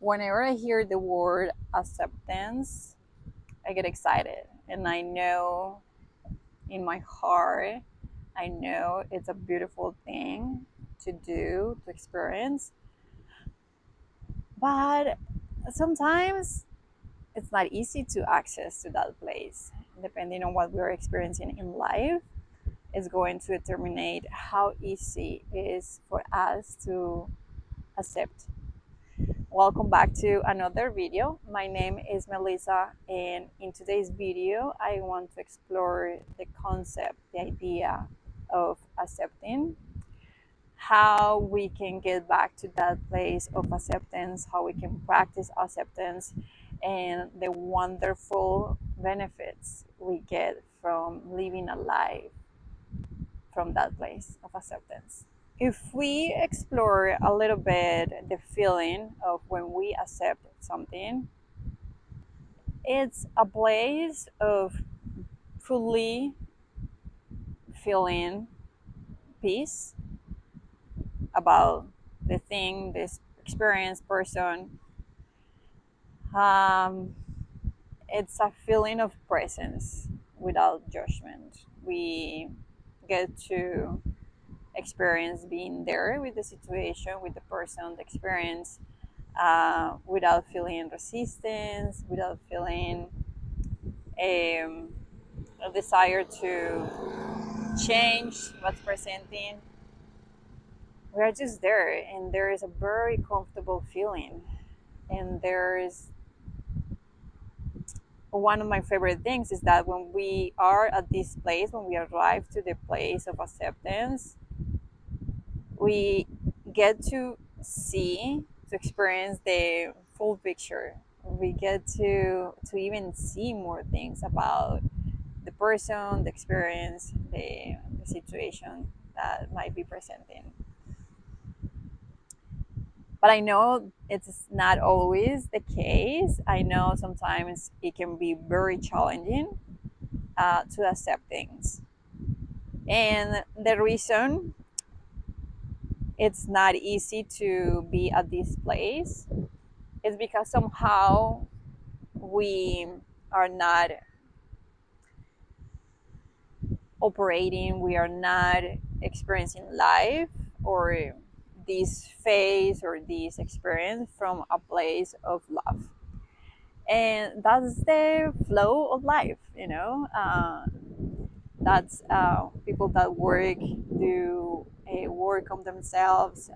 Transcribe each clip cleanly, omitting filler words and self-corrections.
Whenever I hear the word acceptance, I get excited. And I know in my heart, I know it's a beautiful thing to do, to experience. But sometimes it's not easy to access to that place. Depending on what we're experiencing in life, is going to determine how easy it is for us to accept. Welcome back to another video. My name is Melisa, and in today's video I want to explore the concept, the idea of accepting, how we can get back to that place of acceptance, how we can practice acceptance, and the wonderful benefits we get from living a life from that place of acceptance. If we explore a little bit the feeling of when we accept something, it's a place of fully feeling peace about the thing, this experience, person. Um, it's a feeling of presence without judgment. We get to experience being there with the situation, with the person, the experience, without feeling resistance, without feeling um, a desire to change what's presenting. We are just there, and there is a very comfortable feeling. And there's one of my favorite things is that when we are at this place, when we arrive to the place of acceptance, we get to see, to experience the full picture. We get to even see more things about the person, the experience, the situation that might be presenting. But I know it's not always the case. I know sometimes it can be very challenging to accept things. And the reason it's not easy to be at this place is because somehow we are not operating, we are not experiencing life or this phase or this experience from a place of love. And that's the flow of life, that's people that work, do work on themselves,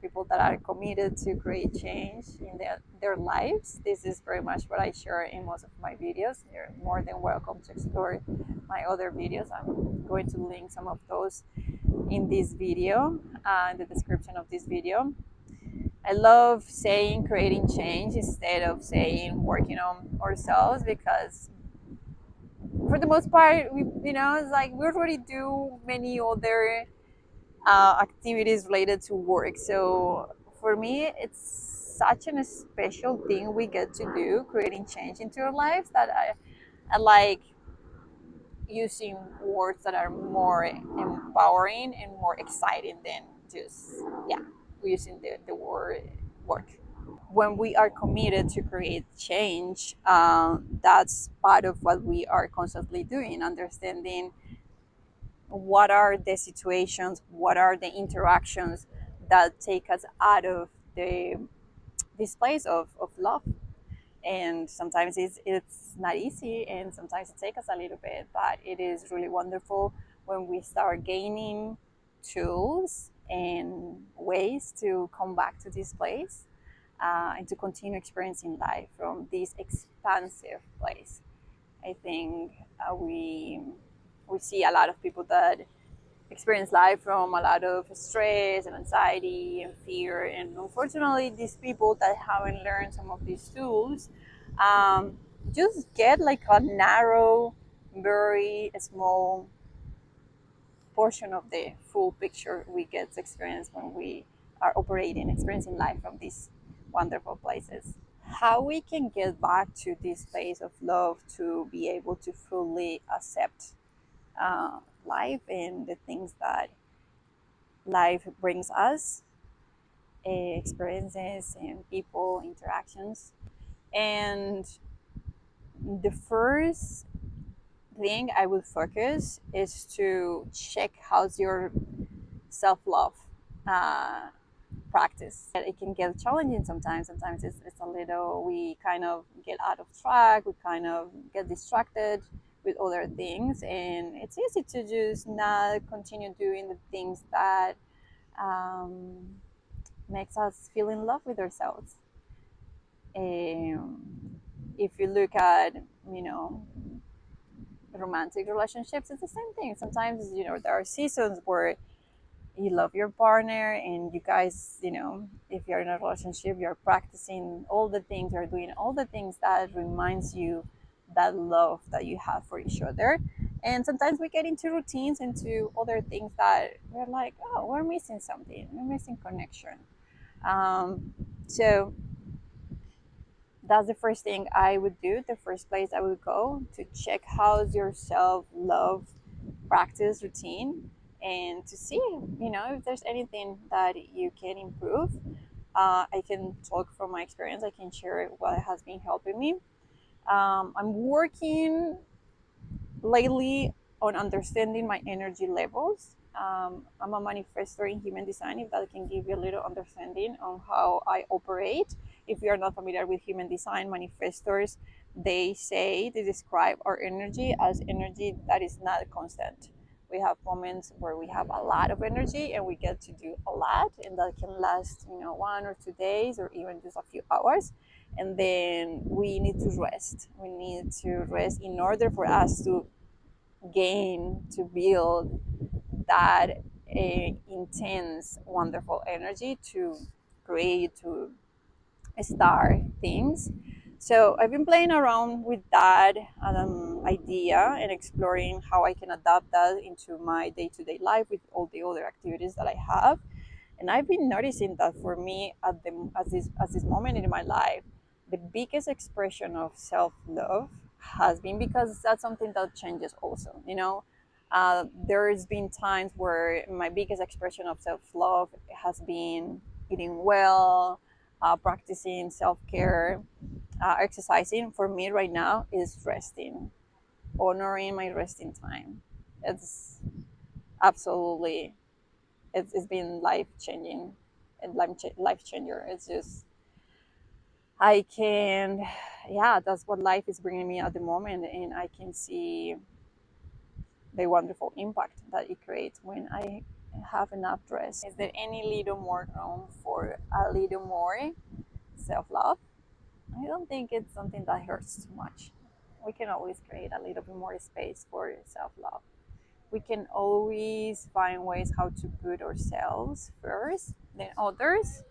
people that are committed to create change in their lives. This is very much what I share in most of my videos. You're more than welcome to explore my other videos. I'm going to link some of those in this video, in the description of this video. I love saying creating change instead of saying working on ourselves, because for the most part, it's like we already do many other activities related to work. So for me, it's such a special thing we get to do, creating change into our lives, that I like using words that are more empowering and more exciting than just, yeah, using the word work. When we are committed to create change, that's part of what we are constantly doing, understanding what are the situations, what are the interactions that take us out of this place of love. And sometimes it's not easy, and sometimes it takes us a little bit, but it is really wonderful when we start gaining tools and ways to come back to this place, and to continue experiencing life from this expansive place. I think we see a lot of people that experience life from a lot of stress and anxiety and fear. And unfortunately, these people that haven't learned some of these tools um, just get like a narrow, very small portion of the full picture we get to experience when we are operating, experiencing life from these wonderful places. How we can get back to this place of love to be able to fully accept life and the things that life brings us experiences and people interactions. And the first thing I would focus is to check how's your self love uh, practice. It can get challenging sometimes. Sometimes it's a little, we kind of get out of track, we kind of get distracted with other things, and it's easy to just not continue doing the things that um, makes us feel in love with ourselves. Um, if you look at, you know, romantic relationships, it's the same thing. Sometimes, you know, there are seasons where you love your partner and you guys, you know, if you're in a relationship, you're practicing all the things, you're doing all the things that reminds you that love that you have for each other. And sometimes we get into routines, into other things that we're like, oh, we're missing something, we're missing connection. So that's the first thing I would do, the first place I would go to check how's your self love practice routine, and to see, you know, if there's anything that you can improve. I can talk from my experience, I can share what has been helping me. I'm working lately on understanding my energy levels. I'm a manifestor in human design, if that can give you a little understanding on how I operate. If you're not familiar with human design, manifestors, they describe our energy as energy that is not constant. We have moments where we have a lot of energy and we get to do a lot, and that can last, you know, 1 or 2 days or even just a few hours. And then we need to rest. We need to rest in order for us to gain, to build that intense, wonderful energy to create, to start things. So I've been playing around with that idea and exploring how I can adapt that into my day-to-day life with all the other activities that I have. And I've been noticing that for me at this moment in my life, the biggest expression of self-love has been, because that's something that changes also, you know. There's been times where my biggest expression of self-love has been eating well, practicing self-care, exercising. For me right now is resting, honoring my resting time. It's absolutely, it's been life changing and life changer. It's just, I can, yeah, that's what life is bringing me at the moment, and I can see the wonderful impact that it creates when I have enough rest. Is there any little more room for a little more self love? I don't think it's something that hurts too much. We can always create a little bit more space for self love. We can always find ways how to put ourselves first, then others,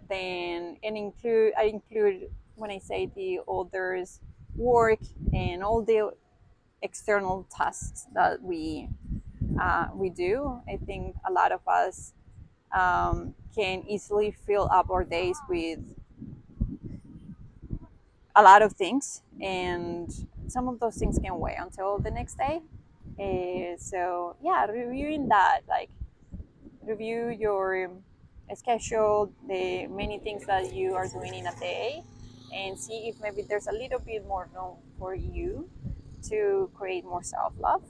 then and include I include, when I say the others, work and all the external tasks that we do. I think a lot of us can easily fill up our days with a lot of things, and some of those things can wait until the next day. So yeah, reviewing that, like review your schedule, the many things that you are doing in a day, and see if maybe there's a little bit more room for you to create more self-love,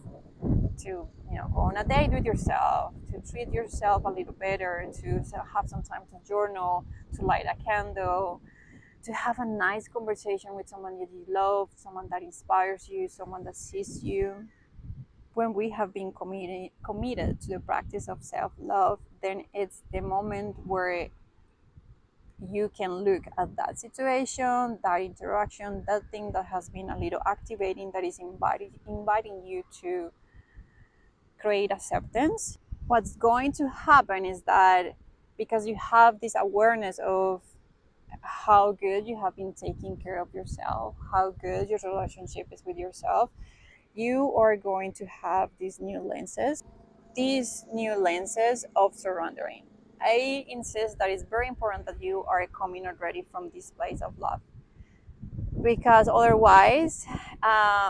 to, you know, go on a date with yourself, to treat yourself a little better, to have some time to journal, to light a candle, to have a nice conversation with someone that you love, someone that inspires you, someone that sees you. When we have been committed to the practice of self-love, then it's the moment where you can look at that situation, that interaction, that thing that has been a little activating, that is inviting you to create acceptance. What's going to happen is that, because you have this awareness of how good you have been taking care of yourself, how good your relationship is with yourself, you are going to have these new lenses of surrendering. I insist that it's very important that you are coming already from this place of love, because otherwise,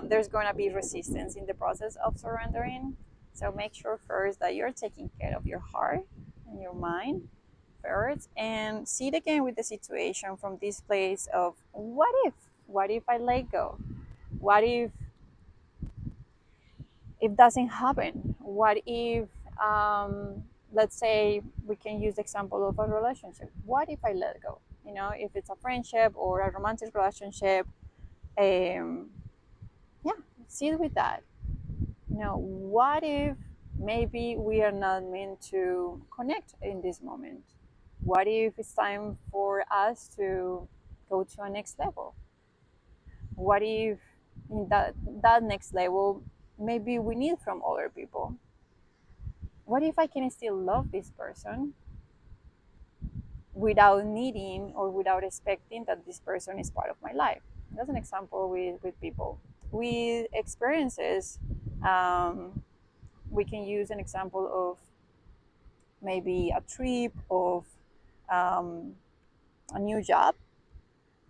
there's going to be resistance in the process of surrendering. So make sure first that you're taking care of your heart and your mind first and see it again with the situation from this place of what if I let go, what if doesn't happen, what if let's say we can use the example of a relationship, what if I let go, if it's a friendship or a romantic relationship. um, yeah, see it with that. What if maybe we are not meant to connect in this moment? What if it's time for us to go to a next level? What if in that next level maybe we need from other people? What if I can still love this person without needing or without expecting that this person is part of my life? That's an example with people. With experiences, um, we can use an example of maybe a trip, of um, a new job.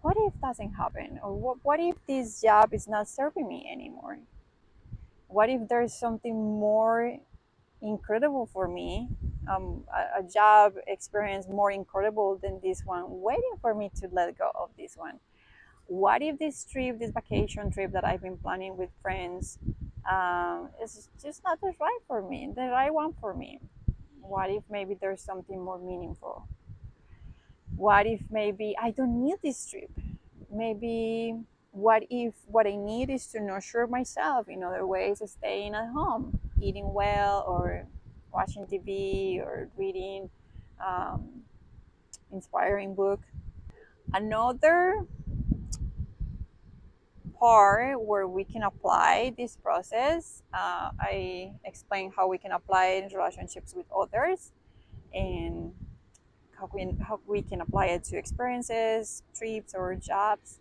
What if doesn't happen? Or what if this job is not serving me anymore? What if there's something more incredible for me, a job experience more incredible than this one, waiting for me to let go of this one? What if this trip, this vacation trip that I've been planning with friends, is just not the right for me, the right one for me? What if maybe there's something more meaningful? What if maybe I don't need this trip? Maybe what if what I need is to nurture myself in other ways, staying at home, eating well, or watching TV, or reading um, inspiring book. Another part where we can apply this process, I explain how we can apply it in relationships with others, and how we can apply it to experiences, trips, or jobs.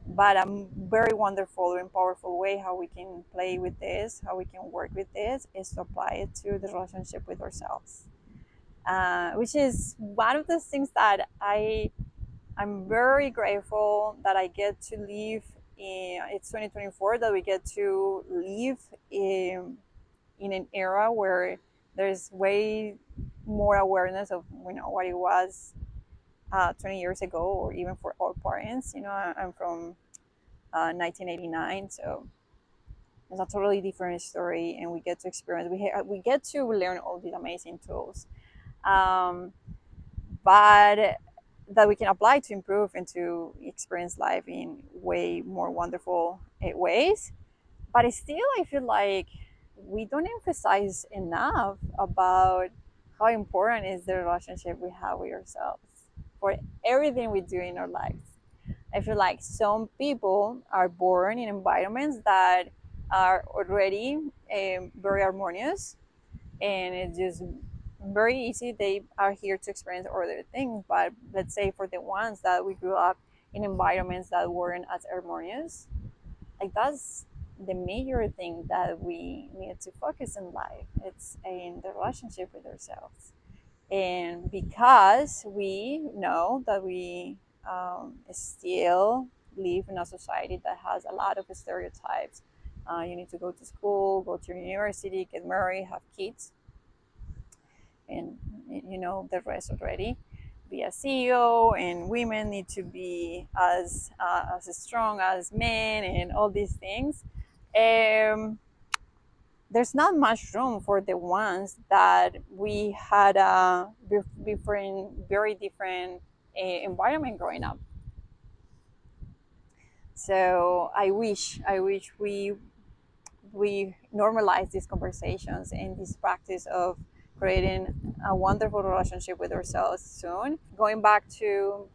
But a very wonderful and powerful way how we can play with this, how we can work with this, is to apply it to the relationship with ourselves, which is one of the things that I'm very grateful that I get to live in. It's 2024 that we get to live in an era where there's way more awareness of what it was 20 years ago, or even for our parents. I'm from 1989, so it's a totally different story, and we get to experience. We get to learn all these amazing tools, um, but that we can apply to improve and to experience life in way more wonderful ways. But still, I feel like we don't emphasize enough about how important is the relationship we have with ourselves for everything we do in our lives. I feel like some people are born in environments that are already very harmonious, and it's just very easy. They are here to experience other things. But let's say for the ones that we grew up in environments that weren't as harmonious, like that's the major thing that we need to focus in life. It's in the relationship with ourselves. And because we know that we still live in a society that has a lot of stereotypes, you need to go to school, go to university, get married, have kids, and the rest already. Be a CEO, and women need to be as strong as men, and all these things. Um, there's not much room for the ones that we had a different, very different environment growing up. So I wish we normalize these conversations and this practice of creating a wonderful relationship with ourselves soon. Going back to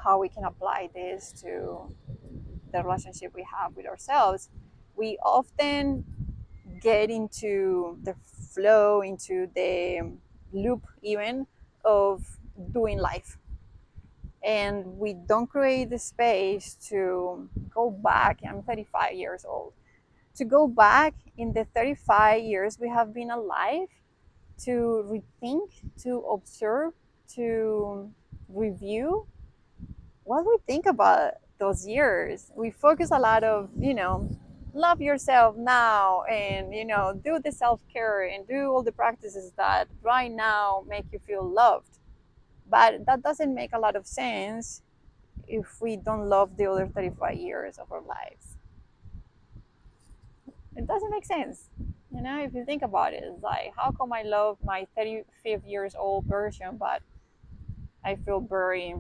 how we can apply this to the relationship we have with ourselves, we often get into the flow, into the loop even of doing life. And we don't create the space to go back. I'm 35 years old. To go back in the 35 years we have been alive, to rethink, to observe, to review what we think about those years. We focus a lot of, love yourself now, and, do the self care and do all the practices that right now make you feel loved. But that doesn't make a lot of sense if we don't love the other 35 years of our lives. It doesn't make sense. You know, if you think about it, it's like, how come I love my 35 years old version, but I feel very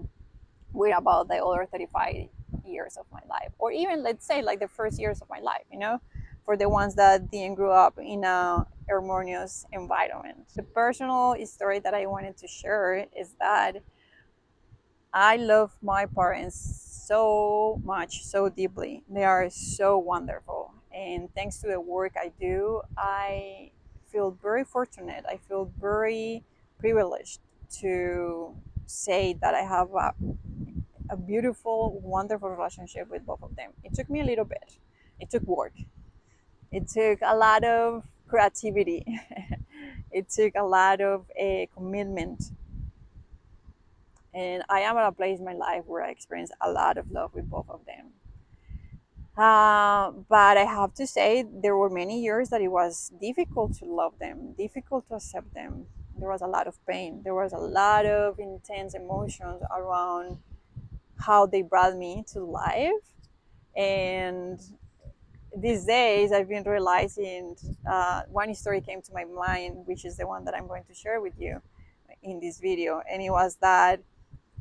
weird about the other 35 years of my life? Or even, let's say, like the first years of my life, you know, for the ones that didn't grow up in a harmonious environment. The personal story that I wanted to share is that I love my parents so much, so deeply. They are so wonderful. And thanks to the work I do, I feel very fortunate. I feel very privileged to say that I have a beautiful, wonderful relationship with both of them. It took me a little bit, it took work, it took a lot of creativity, it took a lot of commitment, and I am at a place in my life where I experience a lot of love with both of them. But I have to say, there were many years that it was difficult to love them, difficult to accept them. There was a lot of pain. There was a lot of intense emotions around how they brought me to life. And these days, I've been realizing one story came to my mind, which is the one that I'm going to share with you in this video. And it was that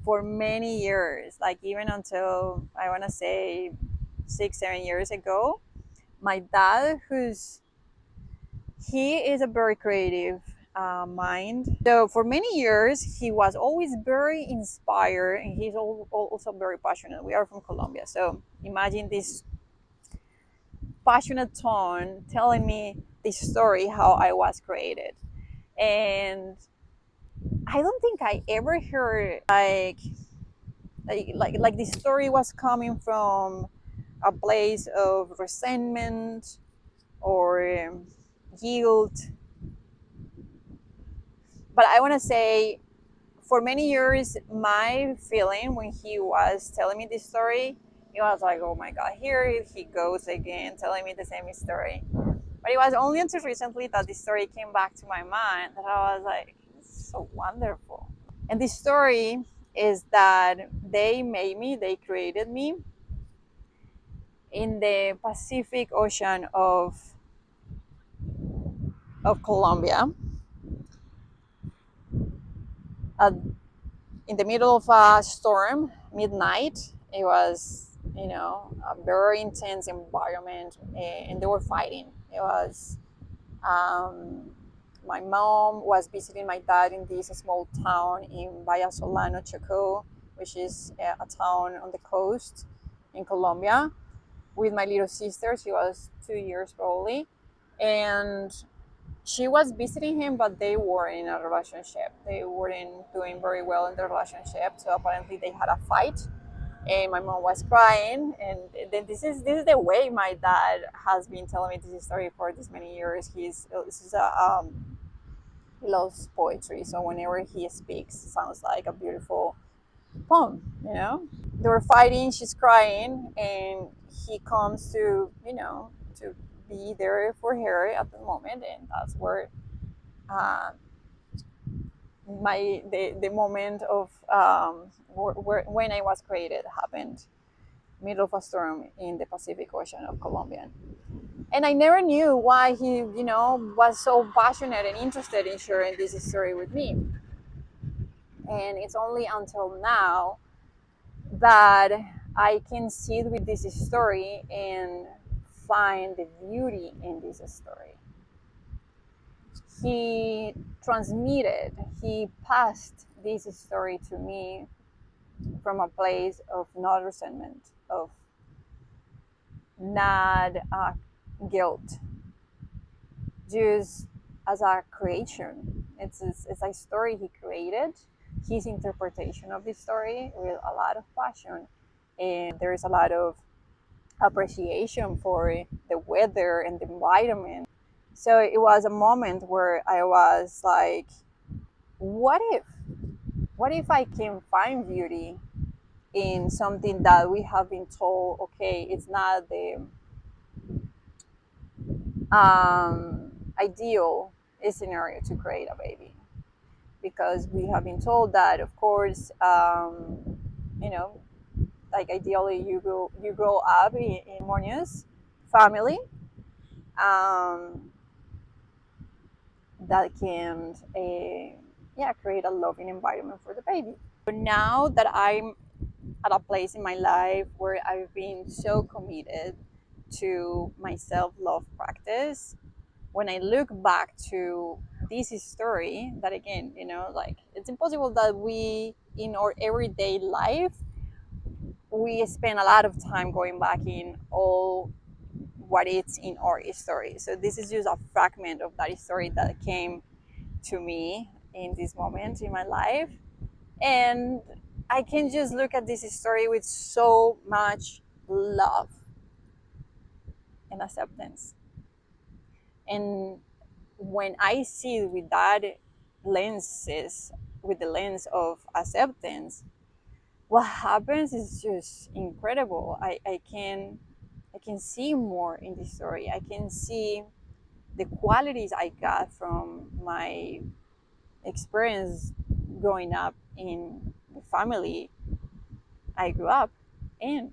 for many years, like even until I want to say 6, 7 years ago, my dad, he is a very creative mind. So for many years, he was always very inspired, and he's also very passionate. We are from Colombia, so imagine this passionate tone telling me this story how I was created. And I don't think I ever heard like this story was coming from a place of resentment or guilt. But I want to say, for many years, my feeling when he was telling me this story, it was like, oh my God, here he goes again, telling me the same story. But it was only until recently that this story came back to my mind that I was like, it's so wonderful. And this story is that they created me in the Pacific Ocean of Colombia, at, in the middle of a storm, midnight. It was, you know, a very intense environment, and they were fighting. It was, my mom was visiting my dad in this small town in Vallasolano, Chocó, which is a town on the coast in Colombia, with my little sister. She was 2 years probably. And she was visiting him, but they were in a relationship. They weren't doing very well in the relationship. So apparently they had a fight, and my mom was crying. And then this is the way my dad has been telling me this story for this many years. This is a he loves poetry, so whenever he speaks, it sounds like a beautiful poem. You know, they were fighting. She's crying, and he comes to, you know, to be there for her at the moment, and that's where uh, the moment of when I was created happened, middle of a storm in the Pacific Ocean of Colombia. And I never knew why he, you know, was so passionate and interested in sharing this story with me. And it's only until now that I can sit with this story and find the beauty in this story. He transmitted, he passed this story to me from a place of not resentment, of not guilt, just as a creation. It's a story he created, his interpretation of the story with a lot of passion. And there's a lot of appreciation for the weather and the environment. So it was a moment where I was like, what if? What if I can find beauty in something that we have been told, okay, it's not the ideal scenario to create a baby? because we have been told that, of course, you know, like ideally you grow up in harmonious family, um, that can yeah, create a loving environment for the baby. But now that I'm at a place in my life where I've been so committed to my self-love practice, when I look back to this story, that again, like it's impossible that we in our everyday life we spend a lot of time going back in all what it's in our story. So this is just a fragment of that story that came to me in this moment in my life. And I can just look at this story with so much love and acceptance. And when I see it with that lenses, with the lens of acceptance, what happens is just incredible. I can see more in this story. I can see the qualities I got from my experience growing up in the family I grew up in.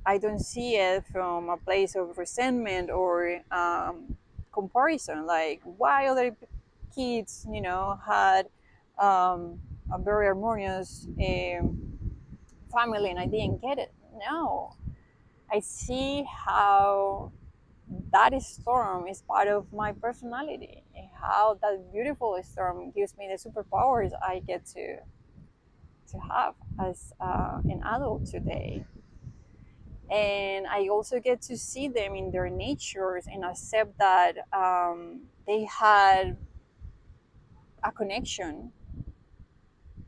I don't see it from a place of resentment or comparison, like why other kids, had a very harmonious family and I didn't get it. No, I see how that storm is part of my personality and how that beautiful storm gives me the superpowers I get to have as an adult today. And I also get to see them in their natures and accept that they had a connection,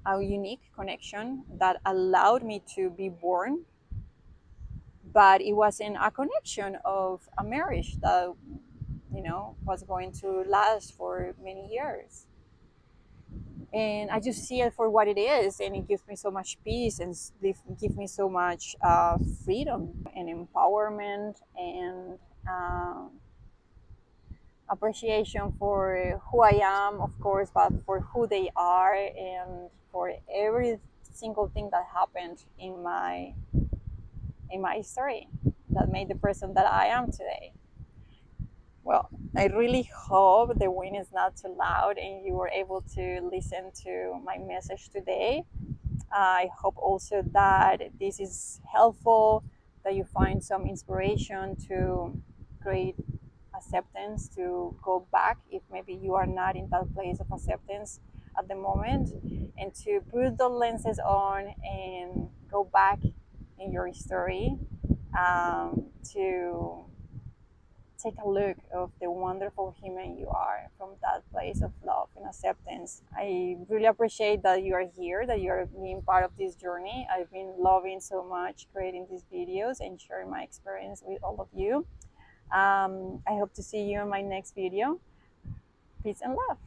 a unique connection that allowed me to be born, but it wasn't a connection of a marriage that was going to last for many years. And I just see it for what it is, and it gives me so much peace and give me so much freedom and empowerment and appreciation for who I am, of course, but for who they are and for every single thing that happened in my story that made the person that I am today. Well, I really hope the wind is not too loud and you were able to listen to my message today. I hope also that this is helpful, that you find some inspiration to create acceptance, to go back if maybe you are not in that place of acceptance at the moment, and to put the lenses on and go back in your story, to take a look of the wonderful human you are from that place of love and acceptance. I really appreciate that you are here, that you are being part of this journey. I've been loving so much creating these videos and sharing my experience with all of you. I hope to see you in my next video. Peace and love.